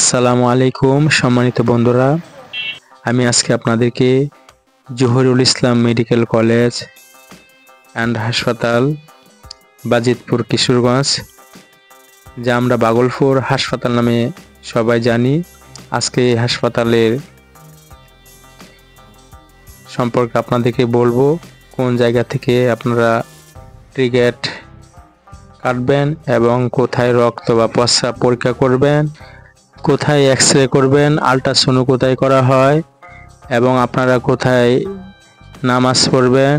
আসসালামু আলাইকুম সম্মানিত বন্ধুরা, আমি আজকে আপনাদেরকে Zahurul Islam medical college and হাসপাতাল বাজিতপুর কিশোরগঞ্জ, যা আমরা বাগলপুর হাসপাতাল নামে সবাই জানি। আজকে এই হাসপাতালের সম্পর্কে আপনাদেরকে বলবো, কোন জায়গা থেকে আপনারা টিকিট কাটবেন এবং কোথায় রক্ত বা প্রস্রাব পরীক্ষা করবেন, কোথায় এক্স-রে করবেন, আল্ট্রাসাউন্ড কোথায় করা হয় এবং আপনারা কোথায় নামাজ পড়বেন,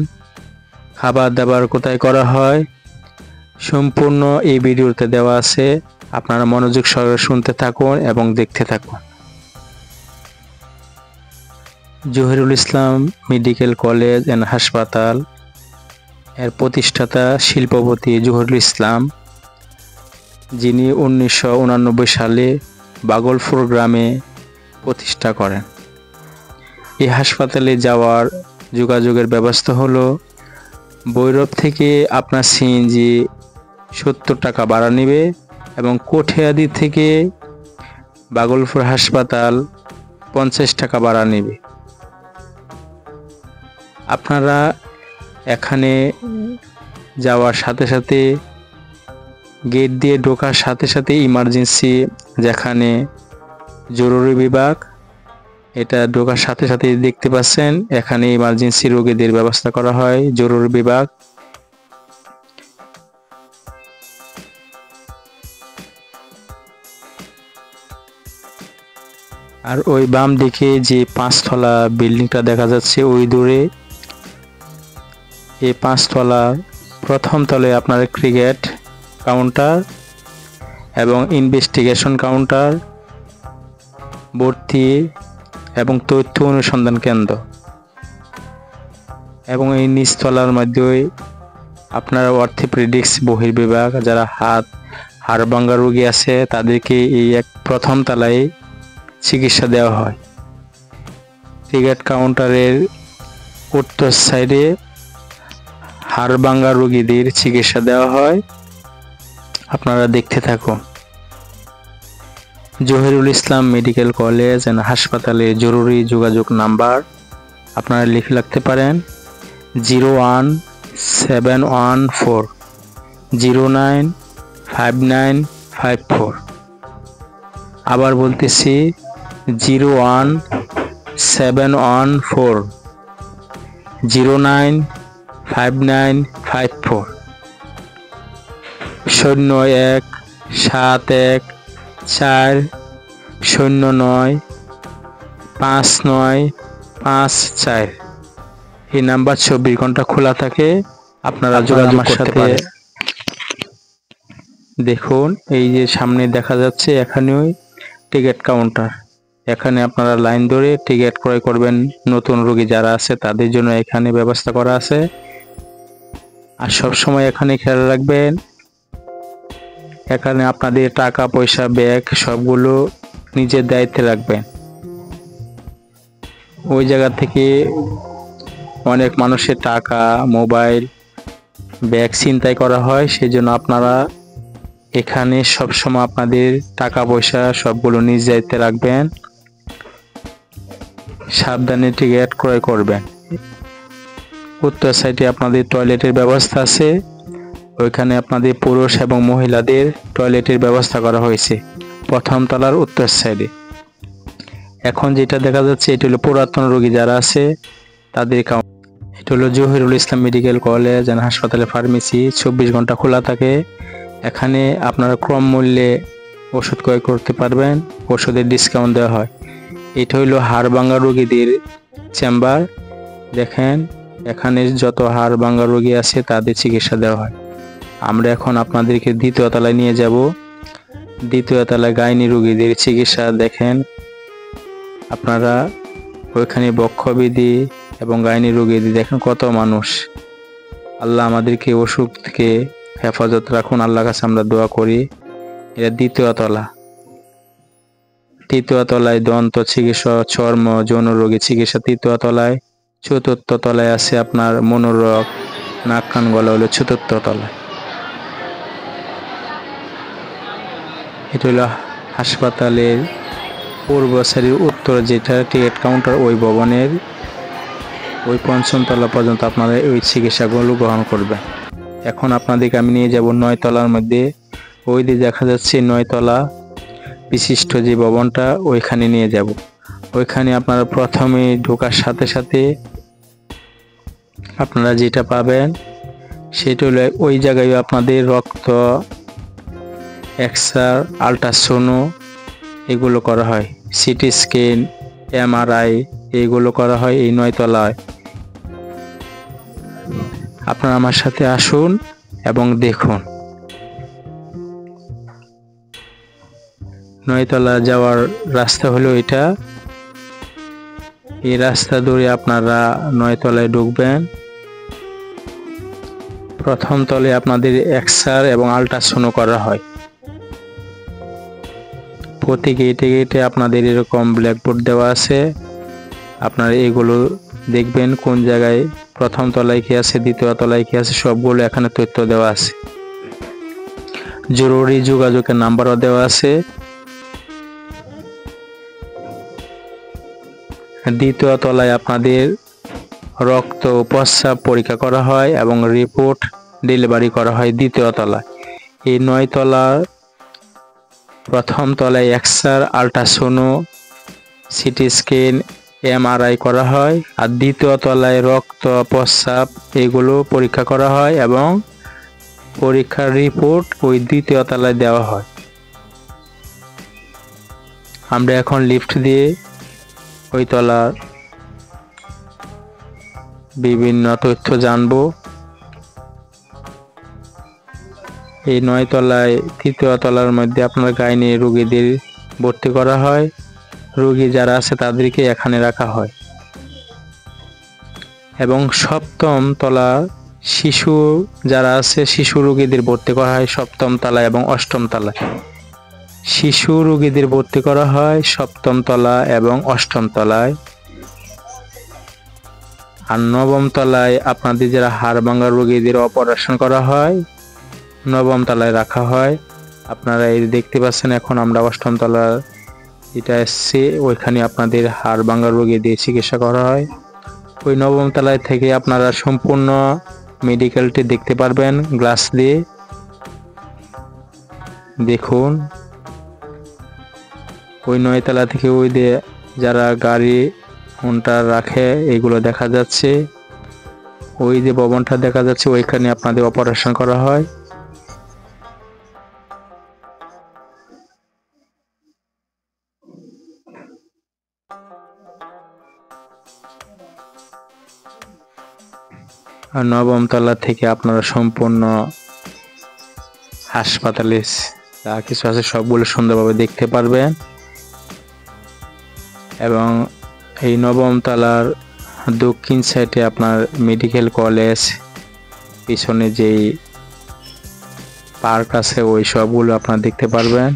খাবার দাবার কোথায় করা হয়, সম্পূর্ণ এই ভিডিওতে দেওয়া আছে। আপনারা মনোযোগ সহকারে শুনতে থাকুন এবং দেখতে থাকুন। Zahurul Islam medical college and হাসপাতাল এর প্রতিষ্ঠাতা শিল্পপতি জহুরুল ইসলাম, যিনি 1989 সালে বাগলপুর গ্রামে প্রতিষ্ঠা করেন। এই হাসপাতালে যাওয়ার যোগাযোগের ব্যবস্থা হলো, ভৈরব থেকে আপনার সিএনজি 70 টাকা ভাড়া নেবে এবং কঠিয়াদি থেকে বাগলপুর হাসপাতাল 50 টাকা ভাড়া নেবে। আপনারা এখানে যাওয়ার সাথে সাথে গেট দিয়ে ঢোকার সাথে সাথে ইমার্জেন্সি, যেখানে জরুরি বিভাগ, এটা ঢোকার সাথে সাথে দেখতে পাচ্ছেন, এখানে ইমার্জেন্সি রোগীদের ব্যবস্থা করা হয়, জরুরি বিভাগ। আর ওই বাম দিকে যে 5 তলা বিল্ডিংটা দেখা যাচ্ছে, ওই দূরে এই 5 তলার প্রথম তলায় আপনার ক্রিকেট কাউন্টার এবং ইনভেস্টিগেশন কাউন্টার, ভর্তি এবং তথ্য অনুসন্ধান কেন্দ্র, এবং এই নিচতলার মধ্যে আপনার অর্থোপেডিক্স বহির্বিভাগ, যারা হাড় ভাঙা রোগী আছে তাদেরকে এই প্রথম তলায় চিকিৎসা দেওয়া হয়। টিকিট কাউন্টারের উত্তর সাইডে হাড় ভাঙা রোগীদের চিকিৎসা দেওয়া হয়। আপনারা দেখতে থাকুন। Zahurul Islam medical college and হাসপাতালে জরুরি যোগাযোগ নাম্বার আপনারা লিখে রাখতে পারেন 01714 095954। আবার বলতেছি 01714 095954। 011714095954। এই নাম্বার 24 ঘন্টা খোলা থাকে, আপনারা যোগাযোগ করতে পারেন। দেখুন, এই যে সামনে দেখা যাচ্ছে, এখানেও টিকিট কাউন্টার। এখানে আপনারা লাইন ধরে টিকিট ক্রয় করবেন। নতুন রোগী যারা আছে তাদের জন্য এখানে ব্যবস্থা করা আছে। আর সব সময় এখানে খেয়াল রাখবেন, এখানে আপনাদের টাকা পয়সা ব্যাগ সবগুলো নিজের দায়িত্বে রাখবেন। ওই জায়গা থেকে অনেক মানুষের টাকা, মোবাইল, ব্যাগ ছিনতাই করা হয়, সেজন্য আপনারা এখানে সবসময় আপনাদের টাকা পয়সা সবগুলো নিজ দায়িত্বে রাখবেন। সাবধানে টিকিট ক্রয় করবেন। উত্তর সাইডে আপনাদের টয়লেটের ব্যবস্থা আছে, ওইখানে আপনাদের পুরুষ এবং মহিলাদের টয়লেটের ব্যবস্থা করা হয়েছে প্রথম তলার উত্তর সাইডে। এখন যেটা দেখা যাচ্ছে, এটা হলো পুরাতন রোগী যারা আছে তাদের কাউন্টার। এটা হলো Zahurul Islam medical college and হাসপাতালের ফার্মেসি, 24 ঘন্টা খোলা থাকে। এখানে আপনারা কম মূল্যে ওষুধ ক্রয় করতে পারবেন, ওষুধের ডিসকাউন্ট দেওয়া হয়। এটা হইলো হাড় ভাঙা রোগীদের চেম্বার। দেখেন, এখানে যত হাড় ভাঙা রোগী আছে তাদের চিকিৎসা দেওয়া হয়। আমরা এখন আপনাদেরকে দ্বিতীয় তলায় নিয়ে যাব। দ্বিতীয় তলায় গাইনি রোগীদের চিকিৎসা। দেখেন আপনারা, ওইখানে বক্ষবিধি এবং গাইনি রোগীদের দেখেন কত মানুষ। আল্লাহ আমাদেরকে অসুখ থেকে হেফাজত রাখুন, আল্লাহর কাছে আমরা দোয়া করি। এটা দ্বিতীয় তলা। তৃতীয় তলায় দন্ত চিকিৎসা, চর্ম, যৌন রোগী চিকিৎসা তৃতীয় তলায়। চতুর্থ তলায় আছে আপনার মনোরোগ, নাক কান গলা, হলো চতুর্থ তলায়। এটা হলো হাসপাতালের পূর্ব সারির উত্তর যেটা টিকিট কাউন্টার, ওই ভবনের ওই পঞ্চম তলা পর্যন্ত আপনারা ওই চিকিৎসাগুলো গ্রহণ করবেন। এখন আপনাদেরকে আমি নিয়ে যাব 9 তলার মধ্যে। ওই দিয়ে দেখা যাচ্ছে 9 তলা বিশিষ্ট যে ভবনটা, ওইখানে নিয়ে যাব। ওইখানে আপনারা প্রথমে ঢোকার সাথে সাথে আপনারা যেটা পাবেন সেটা হলো ওই জায়গায় আপনাদের রক্ত, এক্সরে, আল্ট্রাসোনো এগুলো করা হয়, সিটি স্ক্যান, এমআরআই এগুলো করা হয় এই 9 তলায়। আপনারা আমার সাথে আসুন এবং দেখুন। 9 তলা যাওয়ার রাস্তা হলো এটা। এই রাস্তা ধরে আপনারা 9 তলায় ঢুকবেন। প্রথম তলে আপনাদের এক্সরে এবং আল্ট্রাসোনো করা হয়। প্রতি গেটে গেটে আপনাদের এরকম ব্ল্যাকবোর্ড দেওয়া আছে, আপনারা এগুলো দেখবেন কোন জায়গায় প্রথম তলায় কি আছে, দ্বিতীয় তলায় কি আছে, সবগুলো এখানে তথ্য দেওয়া আছে। জরুরি যোগাযোগের নাম্বারও দেওয়া আছে। দ্বিতীয় তলায় আপনাদের রক্ত ও প্রস্রাব পরীক্ষা করা হয় এবং রিপোর্ট ডেলিভারি করা হয় দ্বিতীয় তলায়। এই 9 তলার প্রথম তলায় এক্সরে, আল্ট্রাসোনো, সিটি স্ক্যান, এমআরআই করা হয়, আর দ্বিতীয় তলায় রক্ত, প্রস্রাব এগুলো পরীক্ষা করা হয় এবং পরীক্ষার রিপোর্ট ওই দ্বিতীয় তলায় দেওয়া হয়। আমরা এখন লিফট দিয়ে ওই তলার বিভিন্ন তথ্য জানব। এই 9 তলায় তৃতীয় তলার মধ্যে আপনার গাইনি রোগীদের ভর্তি করা হয়। রোগী যারা আছে তাদেরকে এখানে রাখা হয়। এবং সপ্তম তলা শিশু যারা আছে, শিশু রোগীদের ভর্তি করা হয় সপ্তম তলায় এবং অষ্টম তলায়। শিশু রোগীদের ভর্তি করা হয় সপ্তম তলা এবং অষ্টম তলায়। আর নবম তলায় আপনাদের যারা হাড় ভাঙা রোগীদের অপারেশন করা হয়, নবম তলায় রাখা হয়। আপনারা এই দেখতে পাচ্ছেন, এখন আমরা অষ্টম তলার এটা এসছি, ওইখানে আপনাদের হাড় ভাঙা রোগীদের চিকিৎসা করা হয়। ওই নবম তলায় থেকে আপনারা সম্পূর্ণ মেডিকেলটি দেখতে পারবেন গ্লাস দিয়ে। দেখুন, ওই 9 তলা থেকে ওই দিয়ে যারা গাড়ি হোন্ডা রাখে এগুলো দেখা যাচ্ছে। ওই যে ভবনটা দেখা যাচ্ছে, ওইখানে আপনাদের অপারেশন করা হয়। আর নবম তলা থেকে আপনারা সম্পূর্ণ হাসপাতালে যা কিছু আছে সবগুলো সুন্দরভাবে দেখতে পারবেন। এবং এই নবম তলার দক্ষিণ সাইডে আপনার মেডিকেল কলেজ, পিছনে যেই পার্ক আছে ওই সবগুলো আপনারা দেখতে পারবেন।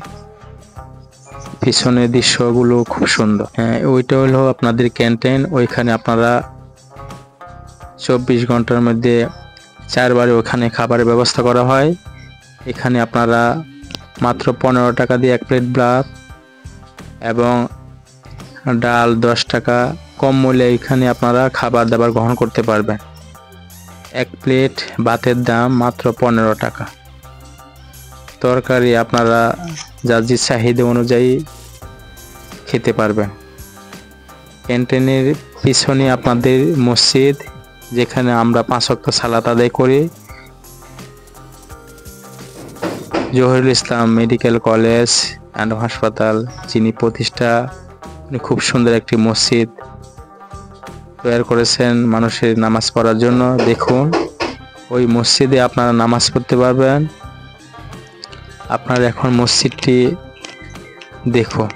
পিছনের দৃশ্যগুলো খুব সুন্দর। ওইটা হলো আপনাদের ক্যান্টিন। ওইখানে আপনারা 24 ঘন্টার মধ্যে 4 বারে ওখানে খাবারের ব্যবস্থা করা হয়। এখানে আপনারা মাত্র 15 টাকা দিয়ে 1 প্লেট ভাত এবং ডাল 10 টাকা কম মূল্যে এখানে আপনারা খাবার দাবার গ্রহণ করতে পারবেন। 1 প্লেট ভাতের দাম মাত্র 15 টাকা। তরকারি আপনারা যার যে চাহিদা অনুযায়ী খেতে পারবেন। ক্যান্টিনের পিছনে আপনাদের মসজিদ, যেখানে আমরা 5 ওয়াক্ত সালাত আদায় করি। জহিরুল ইসলাম মেডিকেল কলেজ অ্যান্ড হাসপাতাল যিনি প্রতিষ্ঠা, খুব সুন্দর একটি মসজিদ তৈরি করেছেন মানুষের নামাজ পড়ার জন্য। দেখুন, ওই মসজিদে আপনারা নামাজ পড়তে পারবেন। আপনারা এখন মসজিদটি দেখুন।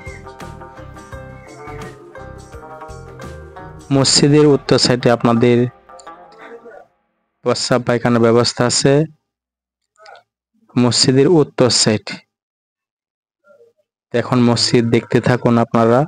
মসজিদের উত্তর সাইডে আপনাদের প্রস্রাব পায়খানার ব্যবস্থা আছে। মসজিদের উত্তর সাইড। এখন মসজিদ দেখতে থাকুন আপনারা।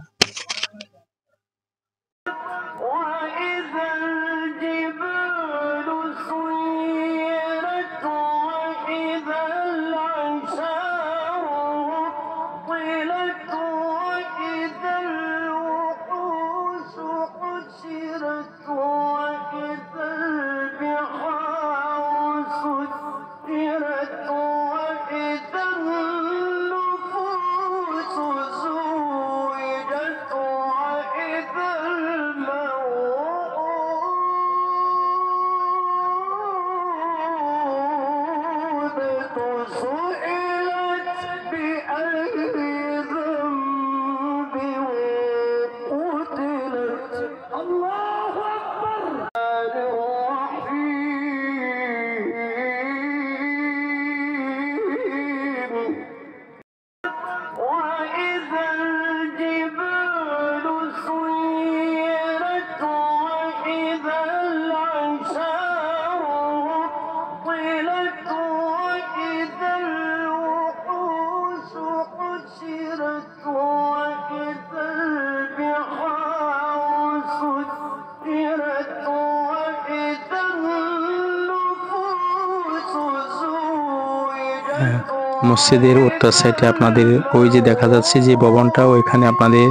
মসজিদের উত্তর সাইডে আপনাদের ওই যে দেখা যাচ্ছে যে ভবনটা, ওইখানে আপনাদের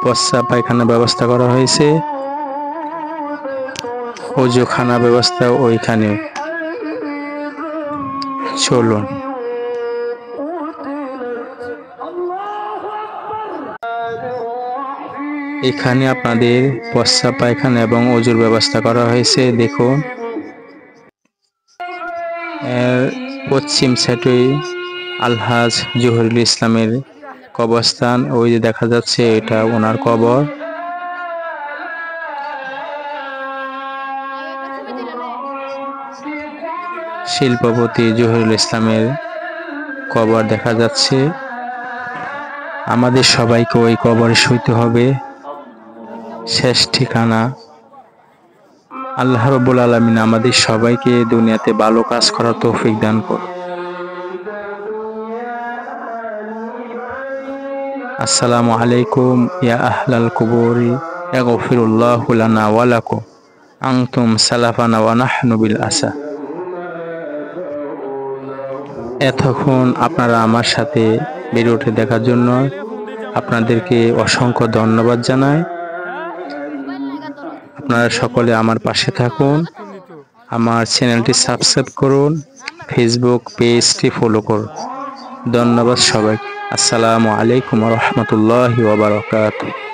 প্রস্রাব পায়খানার ব্যবস্থা করা হয়েছে, ওজুখানা ব্যবস্থা ওইখানে। চলুন। এখানে আপনাদের প্রস্রাব পায়খানা এবং ওজুর ব্যবস্থা করা হয়েছে। দেখুন, পশ্চিম সাইডে আলহাজ জহুরুল ইসলামের কবরস্থান, ওই যে দেখা যাচ্ছে এটা ওনার কবর। শিল্পপতি জহুরুল ইসলামের কবর দেখা যাচ্ছে। আমাদের সবাইকে ওই কবরে শুইতে হবে। শেষ ঠিকানা। আল্লাহ রাব্বুল আলামিন আমাদের সবাইকে দুনিয়াতে ভালো কাজ করার তৌফিক দান করুন। আসসালামু আলাইকুম ইয়া আহলাল কুবুরি ইয়াগফিরুল্লাহু লানা ওয়া লাকুম আনতুম সালাফানা ওয়া নাহনু বিল আসা। এতক্ষণ আপনারা আমার সাথে ভিডিওটি দেখার জন্য আপনাদেরকে অসংখ্য ধন্যবাদ জানাই। আপনারা সকলে আমার পাশে থাকুন, আমার চ্যানেলটি সাবস্ক্রাইব করুন, ফেসবুক পেজটি ফলো করুন। ধন্যবাদ সবাইকে। আসসালামু আলাইকুম ওয়া রাহমাতুল্লাহি ওয়া বারাকাতুহু।